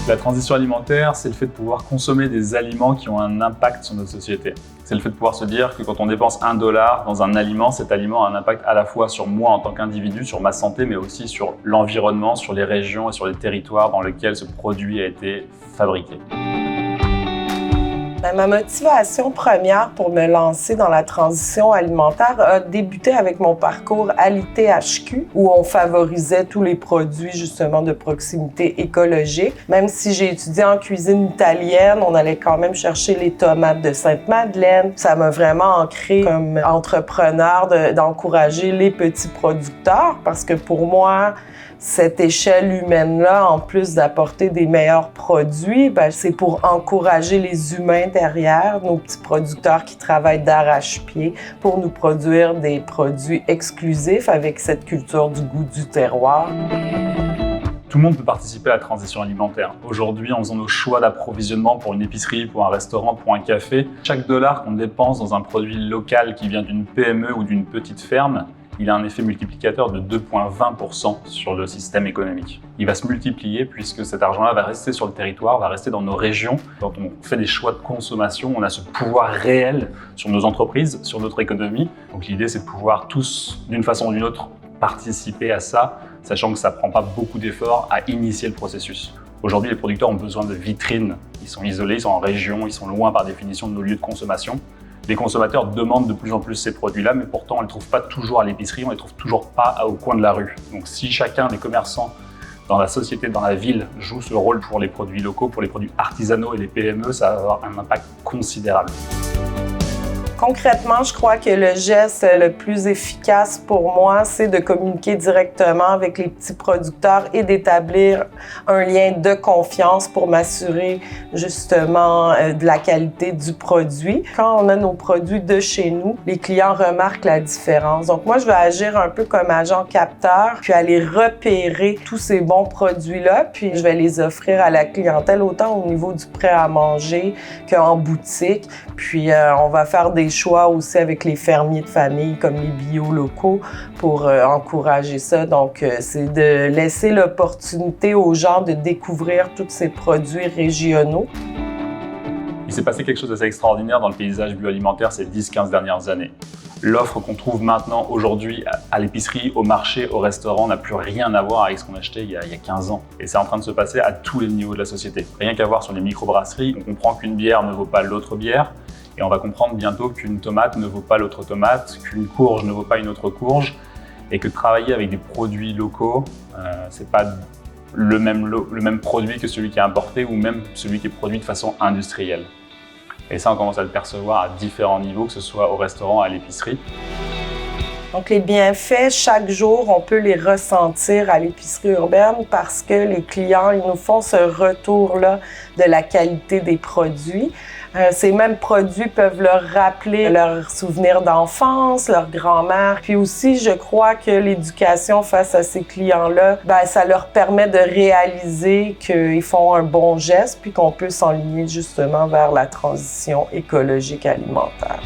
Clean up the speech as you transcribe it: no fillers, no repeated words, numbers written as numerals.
La transition alimentaire, c'est le fait de pouvoir consommer des aliments qui ont un impact sur notre société. C'est le fait de pouvoir se dire que quand on dépense $1 dans un aliment, cet aliment a un impact à la fois sur moi en tant qu'individu, sur ma santé, mais aussi sur l'environnement, sur les régions et sur les territoires dans lesquels ce produit a été fabriqué. Ma motivation première pour me lancer dans la transition alimentaire a débuté avec mon parcours à l'ITHQ, où on favorisait tous les produits justement de proximité écologique. Même si j'ai étudié en cuisine italienne, on allait quand même chercher les tomates de Sainte-Madeleine. Ça m'a vraiment ancré comme entrepreneur d'encourager les petits producteurs, parce que pour moi, cette échelle humaine-là, en plus d'apporter des meilleurs produits, c'est pour encourager les humains derrière, nos petits producteurs qui travaillent d'arrache-pied pour nous produire des produits exclusifs avec cette culture du goût du terroir. Tout le monde peut participer à la transition alimentaire. Aujourd'hui, en faisant nos choix d'approvisionnement pour une épicerie, pour un restaurant, pour un café, chaque dollar qu'on dépense dans un produit local qui vient d'une PME ou d'une petite ferme, il a un effet multiplicateur de 2,20% sur le système économique. Il va se multiplier puisque cet argent-là va rester sur le territoire, va rester dans nos régions. Quand on fait des choix de consommation, on a ce pouvoir réel sur nos entreprises, sur notre économie. Donc l'idée, c'est de pouvoir tous, d'une façon ou d'une autre, participer à ça, sachant que ça ne prend pas beaucoup d'efforts à initier le processus. Aujourd'hui, les producteurs ont besoin de vitrines. Ils sont isolés, ils sont en région, ils sont loin par définition de nos lieux de consommation. Les consommateurs demandent de plus en plus ces produits-là, mais pourtant on ne les trouve pas toujours à l'épicerie, on ne les trouve toujours pas au coin de la rue. Donc si chacun des commerçants dans la société, dans la ville, joue ce rôle pour les produits locaux, pour les produits artisanaux et les PME, ça va avoir un impact considérable. Concrètement, je crois que le geste le plus efficace pour moi, c'est de communiquer directement avec les petits producteurs et d'établir un lien de confiance pour m'assurer justement de la qualité du produit. Quand on a nos produits de chez nous, les clients remarquent la différence. Donc moi, je vais agir un peu comme agent capteur, puis aller repérer tous ces bons produits-là, puis je vais les offrir à la clientèle, autant au niveau du prêt à manger qu'en boutique. Puis on va faire des choix aussi avec les fermiers de famille comme les bio locaux pour encourager ça. Donc, c'est de laisser l'opportunité aux gens de découvrir tous ces produits régionaux. Il s'est passé quelque chose d'assez extraordinaire dans le paysage bioalimentaire ces 10-15 dernières années. L'offre qu'on trouve maintenant, aujourd'hui, à l'épicerie, au marché, au restaurant, n'a plus rien à voir avec ce qu'on achetait il y a 15 ans. Et c'est en train de se passer à tous les niveaux de la société. Rien qu'à voir sur les microbrasseries, on comprend qu'une bière ne vaut pas l'autre bière. Et on va comprendre bientôt qu'une tomate ne vaut pas l'autre tomate, qu'une courge ne vaut pas une autre courge, et que travailler avec des produits locaux, c'est pas le même produit que celui qui est importé ou même celui qui est produit de façon industrielle. Et ça, on commence à le percevoir à différents niveaux, que ce soit au restaurant, à l'épicerie. Donc, les bienfaits, chaque jour, on peut les ressentir à l'épicerie urbaine parce que les clients, ils nous font ce retour-là de la qualité des produits. Ces mêmes produits peuvent leur rappeler leurs souvenirs d'enfance, leur grand-mère. Puis aussi, je crois que l'éducation face à ces clients-là, ça leur permet de réaliser qu'ils font un bon geste puis qu'on peut s'enligner justement vers la transition écologique alimentaire.